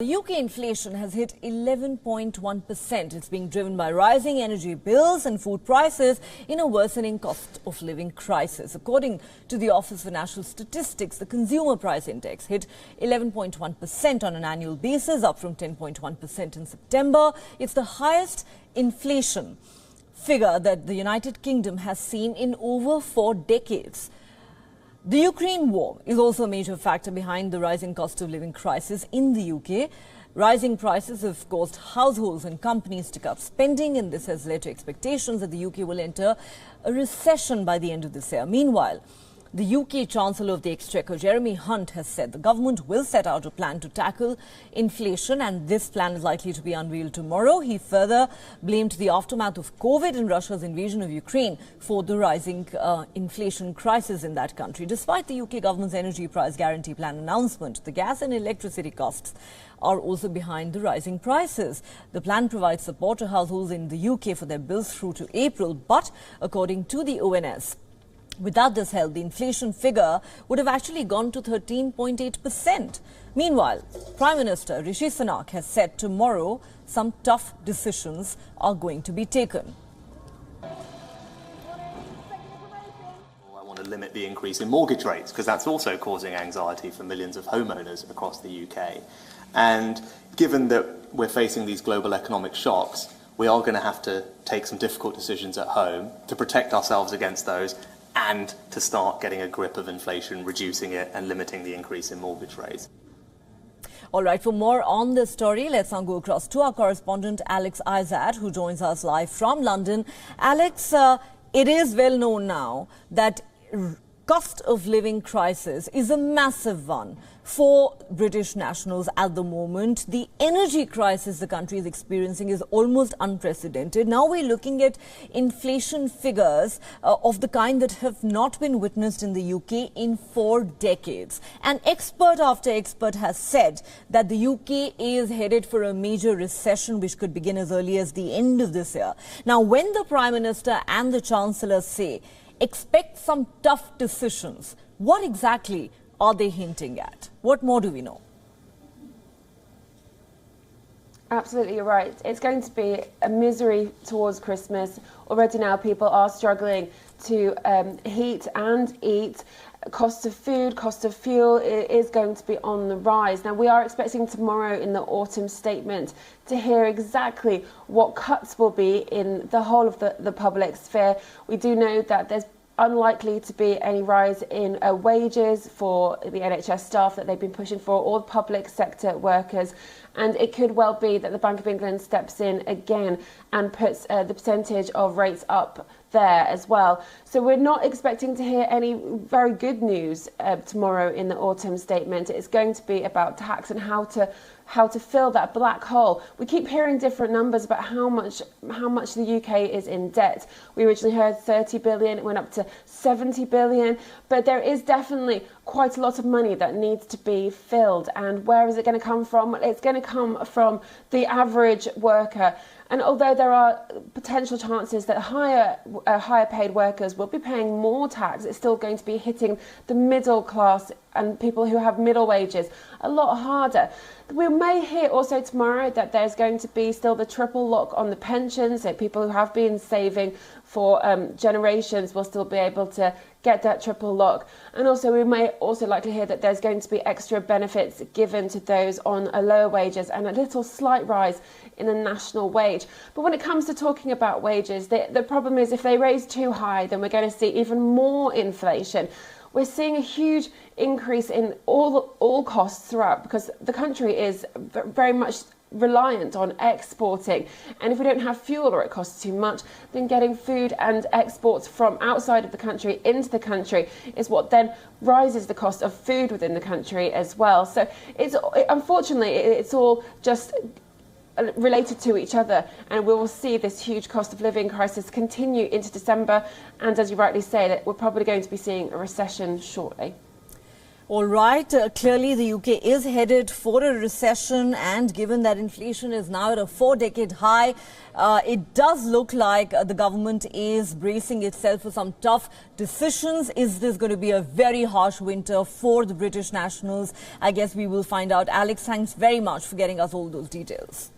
The UK inflation has hit 11.1%. It's being driven by rising energy bills and food prices in a worsening cost of living crisis. According to the Office for National Statistics, the consumer price index hit 11.1% on an annual basis, up from 10.1% in September. It's the highest inflation figure that the United Kingdom has seen in over 4 decades. The Ukraine war is also a major factor behind the rising cost of living crisis in the UK. Rising prices have caused households and companies to cut spending, and this has led to expectations that the UK will enter a recession by the end of this year. Meanwhile, the UK Chancellor of the Exchequer, Jeremy Hunt, has said the government will set out a plan to tackle inflation, and this plan is likely to be unveiled tomorrow. He further blamed the aftermath of COVID and Russia's invasion of Ukraine for the rising inflation crisis in that country. Despite the UK government's energy price guarantee plan announcement, the gas and electricity costs are also behind the rising prices. The plan provides support to households in the UK for their bills through to April, but according to the ONS, without this help, the inflation figure would have actually gone to 13.8%. Meanwhile, Prime Minister Rishi Sunak has said tomorrow some tough decisions are going to be taken. I want to limit the increase in mortgage rates because that's also causing anxiety for millions of homeowners across the UK. And given that we're facing these global economic shocks, we are going to have to take some difficult decisions at home to protect ourselves against those and to start getting a grip of inflation, reducing it and limiting the increase in mortgage rates. All right, for more on this story, let's now go across to our correspondent Alex Izad, who joins us live from London. Alex, it is well known now that cost of living crisis is a massive one for British nationals at the moment. The energy crisis the country is experiencing is almost unprecedented. Now we're looking at inflation figures of the kind that have not been witnessed in the UK in 4 decades. And expert after expert has said that the UK is headed for a major recession which could begin as early as the end of this year. Now, when the Prime Minister and the Chancellor say expect some tough decisions, what exactly are they hinting at? What more do we know? Absolutely, you're right. It's going to be a misery towards Christmas. Already now people are struggling to heat and eat. Cost of food, cost of fuel is going to be on the rise. Now, we are expecting tomorrow in the autumn statement to hear exactly what cuts will be in the whole of the public sphere. We do know that there's unlikely to be any rise in wages for the NHS staff that they've been pushing for, or public sector workers. And it could well be that the Bank of England steps in again and puts the percentage of rates up there as well. So we're not expecting to hear any very good news tomorrow in the autumn statement. It's going to be about tax and how to fill that black hole. We keep hearing different numbers about how much the UK is in debt. We originally heard 30 billion, it went up to 70 billion, but there is definitely quite a lot of money that needs to be filled. And where is it going to come from? It's going to come from the average worker. And although there are potential chances that higher paid workers will be paying more tax, it's still going to be hitting the middle class and people who have middle wages a lot harder. We may hear also tomorrow that there's going to be still the triple lock on the pensions, so people who have been saving for generations will still be able to get that triple lock. And also we may also likely hear that there's going to be extra benefits given to those on lower wages and a little slight rise in the national wage. But when it comes to talking about wages, the problem is if they raise too high, then we're going to see even more inflation. We're seeing a huge increase in all costs throughout because the country is very much reliant on exporting, and if we don't have fuel or it costs too much, then getting food and exports from outside of the country into the country is what then rises the cost of food within the country as well. So unfortunately it's all just related to each other, and we will see this huge cost of living crisis continue into December, and as you rightly say, that we're probably going to be seeing a recession shortly. All right. Clearly, the UK is headed for a recession, and given that inflation is now at a 4-decade high, it does look like the government is bracing itself for some tough decisions. Is this going to be a very harsh winter for the British nationals? I guess we will find out. Alex, thanks very much for getting us all those details.